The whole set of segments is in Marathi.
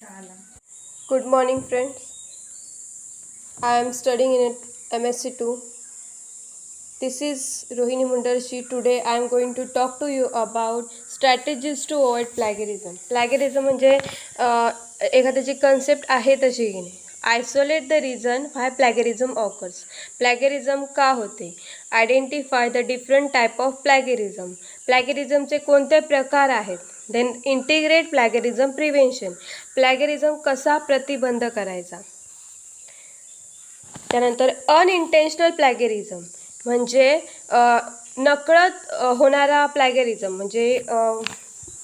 Good morning, friends. I am studying in MSc 2. This is Rohini Mundarshi. Today I am going to talk to you about strategies to avoid plagiarism. Plagiarism म्हणजे एखाद्याची कन्सेप्ट आहे तशी घेणे. Isolate the reason why plagiarism occurs. Plagiarism का होते? Identify the different type of plagiarism. प्लॅगरिझमचे कोणते प्रकार आहेत? Then integrate plagiarism prevention. Plagiarism कसा प्रतिबंध करायचा? त्यानंतर अनइंटेन्शनल प्लॅगरिझम म्हणजे नकळत होणारा प्लॅगरिझम म्हणजे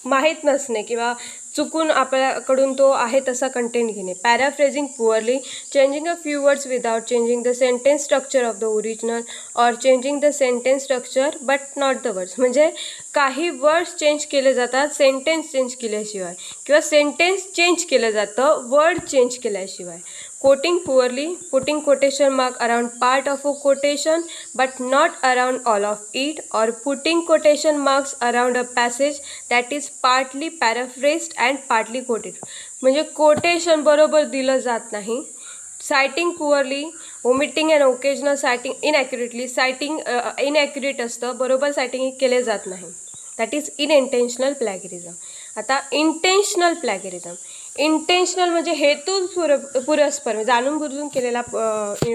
माहीत नसणे किंवा चुकून आपल्याकडून तो आहे तसा कंटेंट घेणे. पॅराफ्रेझिंग poorly, changing a few words without changing the sentence structure of the original or changing the sentence structure but not the words. म्हणजे काही वर्ड्स चेंज केले जातात सेंटेन्स चेंज केल्याशिवाय किंवा सेंटेन्स चेंज केलं जातं वर्ड चेंज केल्याशिवाय. Quoting poorly, putting quotation mark around part of a quotation but not around all of it, or putting quotation marks around a passage that is partly paraphrased and partly quoted. म्हणजे कोटेशन बरोबर दिलं जात नाही. Citing poorly, omitting and occasional citing inaccurately. Citing inaccurate असतं, बरोबर सायटिंग केले जात नाही. That is unintentional plagiarism. आता इंटेन्शनल प्लॅगरिझम. इंटेन्शनल म्हणजे हेतू पुरस्पर जाणून बुजून केलेला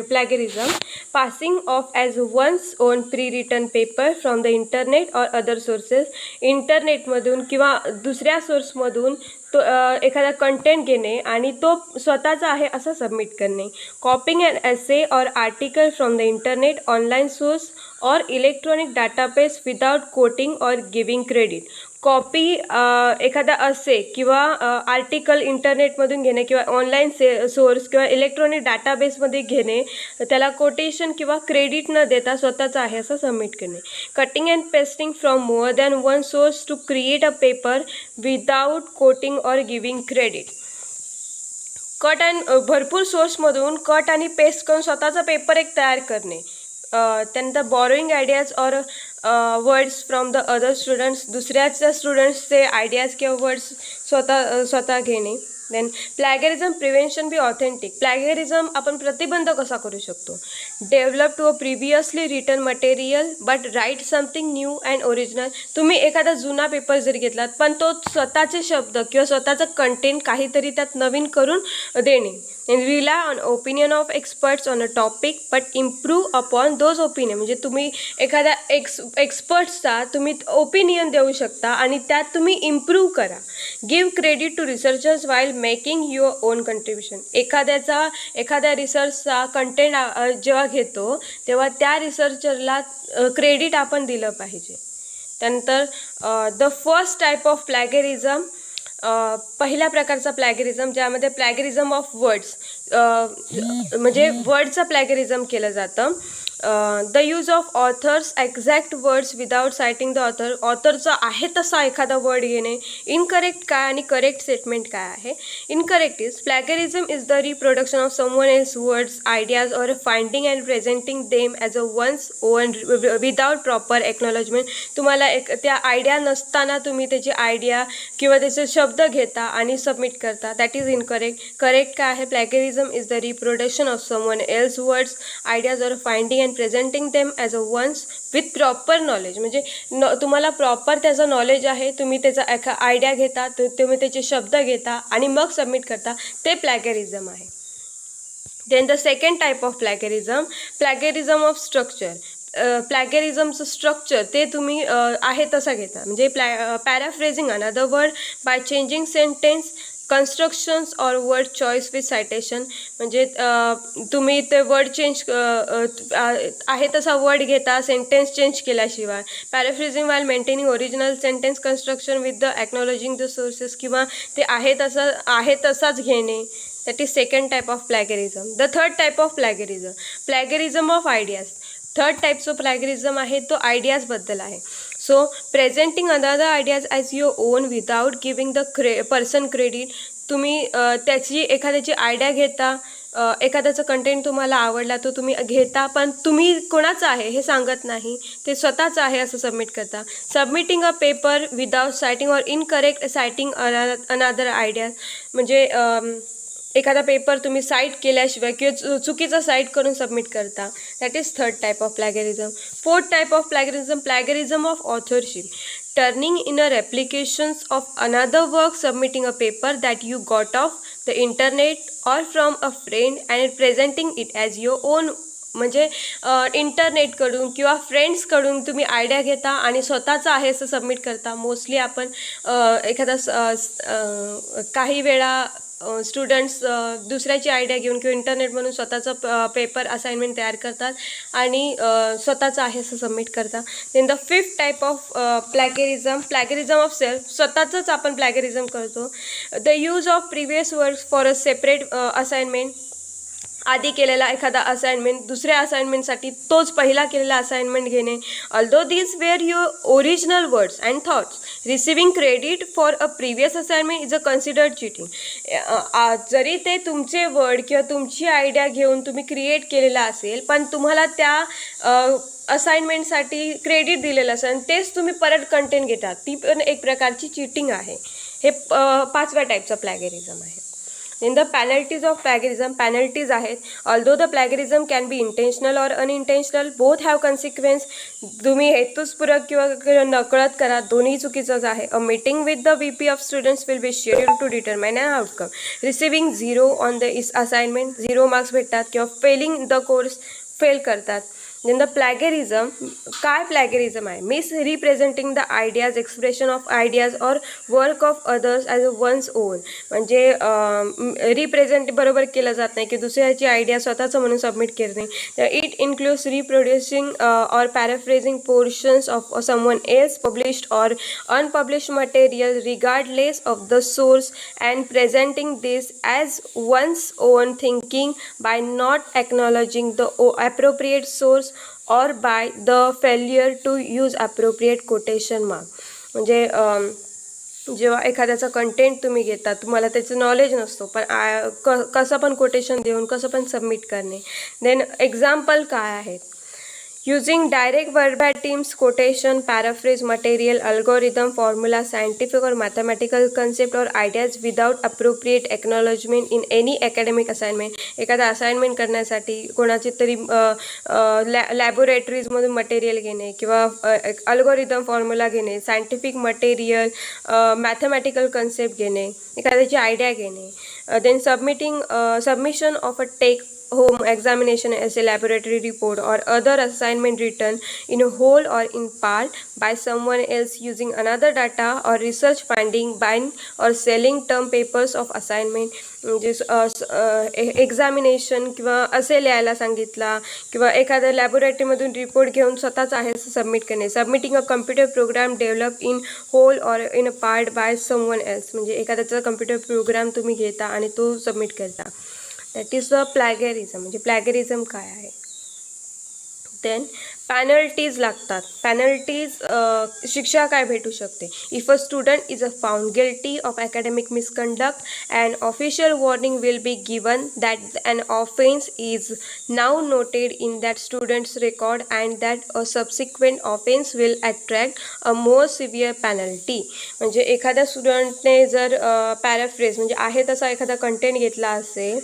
plagiarism. Passing off as one's own pre written paper from the internet or other sources. इंटरनेटमधून किंवा दुसऱ्या सोर्समधून तो एखादा कंटेंट घेणे आणि तो स्वतःचा आहे असं सबमिट करणे. कॉपिंग and essay or article from the internet, online source और electronic database without quoting or giving credit. Copy एखादा असे किंवा आर्टिकल इंटरनेटमधून घेणे किंवा ऑनलाईन सोर्स किंवा इलेक्ट्रॉनिक डाटाबेसमध्ये घेणे, त्याला कोटेशन किंवा क्रेडिट न देता स्वतःचं आहे असं सबमिट करणे. Cutting and pasting from more than one source to create a paper without quoting or giving credit. Cut and भरपूर सोर्समधून कट आणि पेस्ट करून स्वतःचा पेपर एक तयार करणे. त्यानंतर borrowing ideas or words from the other students. दुसऱ्याच्या स्टुडंट्सचे आयडियाज किंवा वर्ड्स स्वतः घेणे. Then plagiarism prevention be authentic. Plagiarism आपण प्रतिबंध कसा करू शकतो? Develop to a previously written material but write something new and original. तुम्ही एखादा जुना पेपर जरी घेतलात पण तो स्वतःचे शब्द किंवा स्वतःचं कंटेंट काहीतरी त्यात नवीन करून देणे. and rely on opinion of experts on a topic but improve upon those opinion. म्हणजे तुम्ही एखाद्या एक्सपर्ट्सचा तुम्ही ओपिनियन देऊ शकता आणि त्यात तुम्ही इम्प्रूव्ह करा. Give credit to researchers while making your own contribution. एखाद्या रिसर्चचा कंटेंट जेव्हा घेतो तेव्हा त्या रिसर्चरला क्रेडिट आपण दिलं पाहिजे. त्यानंतर द फर्स्ट टाईप ऑफ प्लॅगरिझम. पहिल्या प्रकारचा प्लॅगरिझम ज्यामध्ये प्लॅगरिझम ऑफ वर्ड्स म्हणजे वर्डचं प्लॅगरिझम केलं जातं. The use of authors exact words without citing the author. ऑथरचा आहे तसा एखादा वर्ड घेणे. इनकरेक्ट काय आणि करेक्ट स्टेटमेंट काय आहे? Incorrect is plagiarism is the reproduction of someone else words ideas or finding and presenting them as a one's own without proper acknowledgement. तुम्हाला त्या आयडिया नसताना तुम्ही त्याची आयडिया किंवा त्याचे शब्द घेता आणि सबमिट करता. That is incorrect. करेक्ट काय आहे? Plagiarism is the reproduction of someone else words ideas or finding and presenting them as a one's with proper knowledge. म्हणजे तुम्हाला प्रॉपर त्याचं नॉलेज आहे, तुम्ही त्याचा आयडिया घेता, तुम्ही त्याचे शब्द घेता आणि मग सबमिट करता, ते प्लॅगरिझम आहे. Then the second type of plagiarism, plagiarism of structure. प्लॅगरिझमचं स्ट्रक्चर ते तुम्ही आहे तसा घेता. म्हणजे paraphrasing another word by changing sentence constructions or word choice with citation. म्हणजे तुम्ही ते वर्ड चेंज आहे तसा वर्ड घेता सेंटेन्स चेंज केल्याशिवाय. Paraphrasing while maintaining original sentence construction with the acknowledging the sources. किंवा ते आहे तसाच घेणे. That is second type of plagiarism. The third type of plagiarism, plagiarism of ideas. Third types of plagiarism आहे तो आयडियाजबद्दल आहे. So presenting another ideas as your own without giving the person credit. तुम्ही त्याची एखाद्याची आयडिया घेता एखाद्याचं कंटेंट तुम्हाला आवडला तो तुम्ही घेता, पण तुम्ही कोणाचं आहे हे सांगत नाही, ते स्वतःचं आहे असं सबमिट करता. Submitting a paper without sighting or incorrect sighting अनादर आयडियाज, म्हणजे एखादा पेपर तुम्ही साईट केल्याशिवाय किंवा चुकीचं साईट करून सबमिट करता. That is third type of plagiarism. Fourth type of plagiarism of authorship. Turning in a replications of another work, submitting a paper that you got off the internet or from a friend and presenting it as your own. म्हणजे इंटरनेटकडून किंवा फ्रेंड्सकडून तुम्ही आयडिया घेता आणि स्वतःचं आहे असं सबमिट करता. मोस्टली आपण एखादा काही वेळा स्टुडंट्स दुसऱ्याची आयडिया घेऊन किंवा इंटरनेटमधून स्वतःचं पेपर असाइनमेंट तयार करतात आणि स्वतःचं आहे असं सबमिट करतात. Then the fifth type of plagiarism of self. स्वतःचंच आपण प्लॅगरिझम करतो. The use of previous works for a separate assignment. आधी केलेला एखादा असाइनमेंट दुसऱ्या असाइनमेंटसाठी तोच पहिला केलेला असाइनमेंट घेणे. Although these were your original words and thoughts, receiving credit for a previous assignment is a considered cheating. जरी ते तुमचे वर्ड किंवा तुमची आयडिया घेऊन तुम्ही क्रिएट केलेला असेल, पण तुम्हाला त्या असाइनमेंटसाठी क्रेडिट दिलेलं असेल आणि तेच तुम्ही परत कंटेंट घेतात, ती पण एक प्रकारची चिटिंग आहे. हे पाचव्या टाईपचं प्लॅगरिझम आहे. In the penalties of plagiarism. Penalties आहेत. Although the plagiarism can be intentional or unintentional, both have consequence. तुम्ही हेतुस्पूरक किंवा नकळत करा, दोन्ही चुकीचंच आहे. A meeting with the VP of students will be scheduled to determine an outcome. Receiving 0 on the assignment, 0 marks भेटतात किंवा फेलिंग द कोर्स, फेल करतात. Then the plagiarism. काय प्लॅगरिझम आहे? Misrepresenting the ideas, expression of ideas or work of others as a one's on. म्हणजे रिप्रेझेंट बरोबर केलं जात नाही की दुसऱ्याची आयडिया स्वतःचं म्हणून सबमिट करणे. It includes reproducing or paraphrasing portions of someone else published or unpublished material regardless of the source and presenting this as one's own thinking by not acknowledging the appropriate source or by the failure to use appropriate quotation mark. म्हणजे जेव्हा एखाद्याचा कंटेंट तुम्ही घेता, तुम्हाला त्याचं नॉलेज नसतो, पण कसं पण कोटेशन देऊन कसं पण सबमिट करणे. देन एक्झाम्पल काय आहेत? Using direct verbatims, quotation, paraphrase material, algorithm, formula, scientific or mathematical concept or ideas without appropriate acknowledgement in any academic assignment. एखादा असाइनमेंट करण्यासाठी कोणाची तरी लॅबोरेटरीजमधून मटेरियल घेणे किंवा अल्गोरिदम फॉर्म्युला घेणे, सायंटिफिक मटेरियल, मॅथमॅटिकल कन्सेप्ट घेणे, एखाद्याची आयडिया घेणे. Then submission of a take home examination as a laboratory report or other assignment written in whole or in part by someone else using another data or research finding, buying or selling term papers of assignment. म्हणजे एक्झामिनेशन किंवा असे लिहायला सांगितला किंवा एखाद्या लॅबोरेटरीमधून रिपोर्ट घेऊन स्वतःच आहे असं सबमिट करणे. Submitting a computer program develop in whole or in a part by someone else. म्हणजे एखाद्याचा कम्प्युटर प्रोग्राम तुम्ही घेता आणि तो सबमिट करता. That is the plagiarism. म्हणजे प्लॅगरिझम काय आहे? देन पॅनल्टीज लागतात. पॅनल्टीज शिक्षा काय भेटू शकते? If a student is found guilty of academic misconduct and official warning will be given that an offence is now noted in that student's record and that a subsequent offence will attract a more severe penalty. म्हणजे एखाद्या स्टुडंटने जर पॅराफ्रेज म्हणजे आहे तसा एखादा कंटेंट घेतला असेल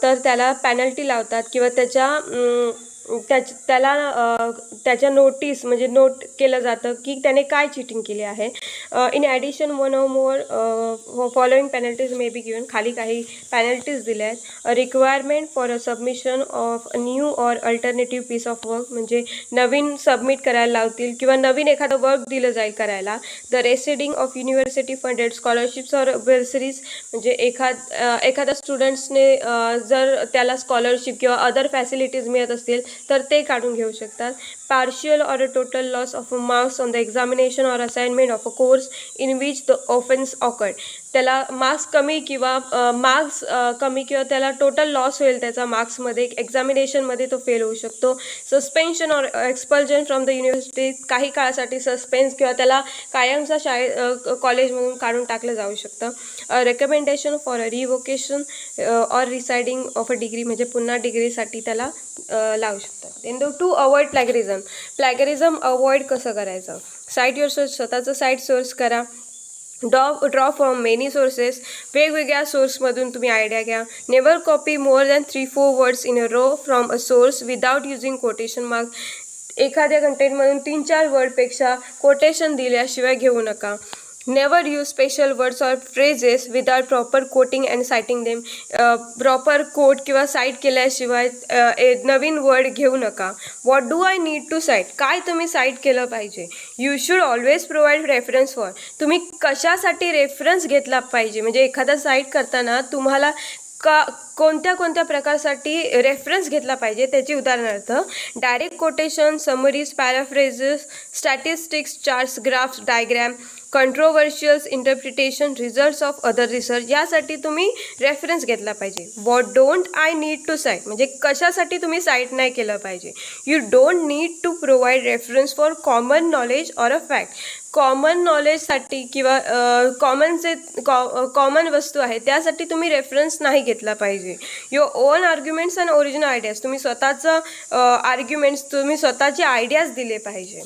तर त्याला पॅनल्टी लावतात किंवा त्याच्या नोटीस म्हणजे नोट केलं जातं की त्याने काय चिटिंग केली आहे. In addition one or more following penalties may be given. खाली काही पॅनल्टीज दिल्या आहेत. Requirement for a submission of new or alternative piece of work. म्हणजे नवीन सबमिट करायला लावतील किंवा नवीन एखादं वर्क दिलं जाईल करायला. The rescinding of university funded scholarships or bursaries. म्हणजे एखाद्या स्टुडंट्सने जर त्याला स्कॉलरशिप किंवा अदर फॅसिलिटीज मिळत असतील तर ते काढून घेऊ शकतात. partial or a total loss of a marks on the examination or assignment of a course in which the offense occurred. त्याला मार्क्स कमी किंवा मार्क्स कमी किंवा त्याला टोटल लॉस होईल त्याचा मार्क्समध्ये, एक्झामिनेशनमध्ये तो फेल होऊ शकतो. Suspension or expulsion from the university, काही काळासाठी सस्पेन्स किंवा त्याला कायमचा कॉलेजमधून काढून टाकलं जाऊ शकतं. Recommendation for a revocation or rescinding of a degree, म्हणजे पुन्हा डिग्रीसाठी त्याला लावू शकतात. Then to avoid plagiarism avoid कसं करायचं? साईट युअर सोर्स, स्वतःचं साईट सोर्स करा. ड्रॉ फ्रॉम मेनी सोर्सेस, वेगवेगळ्या सोर्समधून तुम्ही आयडिया घ्या. Never copy more than 3-4 words in a row from a source without using quotation mark. एखाद्या कंटेंटमधून 3-4 वर्डपेक्षा कोटेशन दिल्याशिवाय घेऊ नका. Never use special words or phrases without proper quoting and citing them. Proper quote किंवा साईट केल्याशिवाय नवीन वर्ड घेऊ नका. What do I need to cite, काय तुम्ही साईट केलं पाहिजे. You should always provide reference for, तुम्ही कशासाठी रेफरन्स घेतला पाहिजे. म्हणजे एखादा साईट करताना तुम्हाला कोणत्या प्रकारसाठी रेफरन्स घेतला पाहिजे त्याची उदाहरणार्थ direct quotation, summaries, paraphrases, statistics, charts, graphs, diagram, controversials, interpretation, results of other research, यासाठी तुम्ही रेफरन्स घेतला पाहिजे. What don't I need to cite, म्हणजे कशासाठी तुम्ही साईट नाही केलं पाहिजे. You don't need to provide reference for common knowledge or a fact, common नॉलेजसाठी किंवा कॉमन वस्तू आहे त्यासाठी तुम्ही रेफरन्स नाही घेतला पाहिजे. Your on arguments and original ideas, तुम्ही स्वतःचं आर्ग्युमेंट्स, तुम्ही स्वतःचे आयडियाज दिले पाहिजे.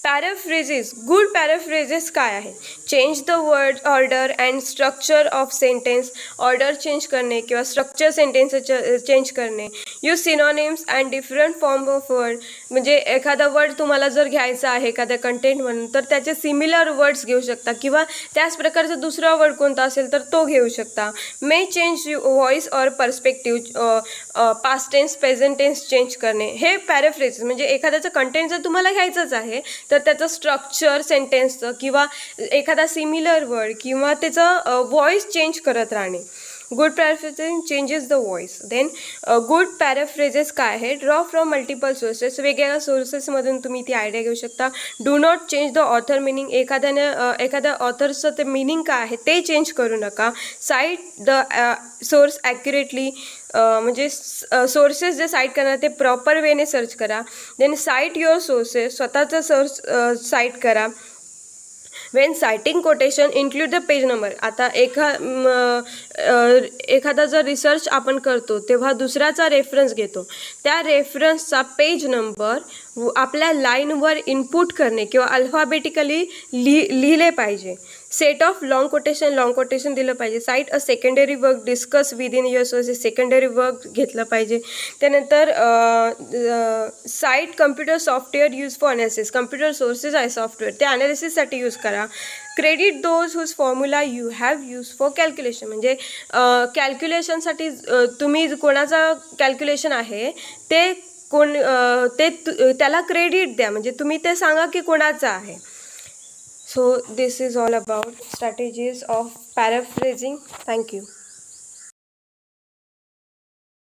पॅराफ्रेजेस, गुड पॅराफ्रेजेस काय आहे? Change the word order and structure of sentence, order change करणे किंवा स्ट्रक्चर सेंटेन्सचं चेंज करणे. Use synonyms and different form of word, म्हणजे एखादा वर्ड तुम्हाला जर घ्यायचा आहे एखाद्या कंटेंट म्हणून तर त्याचे सिमिलर वर्ड्स घेऊ शकता किंवा त्याच प्रकारचा दुसरा वर्ड कोणता असेल तर तो घेऊ शकता. May change voice or perspective, past tense, present tense change करणे. हे पॅराफ्रेजेस, म्हणजे एखाद्याचं कंटेंट जर तुम्हाला घ्यायचंच आहे तर त्याचं स्ट्रक्चर सेंटेन्सचं किंवा एखादा सिमिलर वर्ड किंवा त्याचं व्हॉइस चेंज करत राहणे. Good paraphrasing changes the voice. Then good paraphrases काय आहे? ड्रॉ फ्रॉम मल्टिपल सोर्सेस, वेगवेगळ्या सोर्सेसमधून तुम्ही ती आयडिया घेऊ शकता. Do not change the author meaning, एखाद्या ऑथरचं ते मिनिंग काय आहे ते चेंज करू नका. साईट द सोर्स ॲक्युरेटली, म्हणजे सोर्सेस जे साईट करणार ते प्रॉपर वेने सर्च करा. देन साईट युअर सोर्सेस, स्वतःचं सोर्स साईट करा. Wien sighting quotation include the page number, आता एखादा जर रिसर्च आपण करतो तेव्हा दुसऱ्याचा रेफरन्स घेतो, त्या रेफरन्सचा पेज नंबर आपल्या लाईनवर इनपुट करणे किंवा अल्फाबेटिकली लिहिले पाहिजे. सेट ऑफ लॉंग कोटेशन दिलं पाहिजे. Cite a secondary work discuss within your sources, secondary work घेतलं पाहिजे. त्यानंतर cite computer software use for analysis, computer sources आहे सॉफ्टवेअर, ते अनालिसिससाठी यूज करा. Credit those whose formula you have use for calculation, म्हणजे कॅल्क्युलेशनसाठी तुम्ही कोणाचा कॅल्क्युलेशन आहे ते त्याला क्रेडिट द्या, म्हणजे तुम्ही ते सांगा की कोणाचं आहे. So this is all about strategies of paraphrasing. Thank you.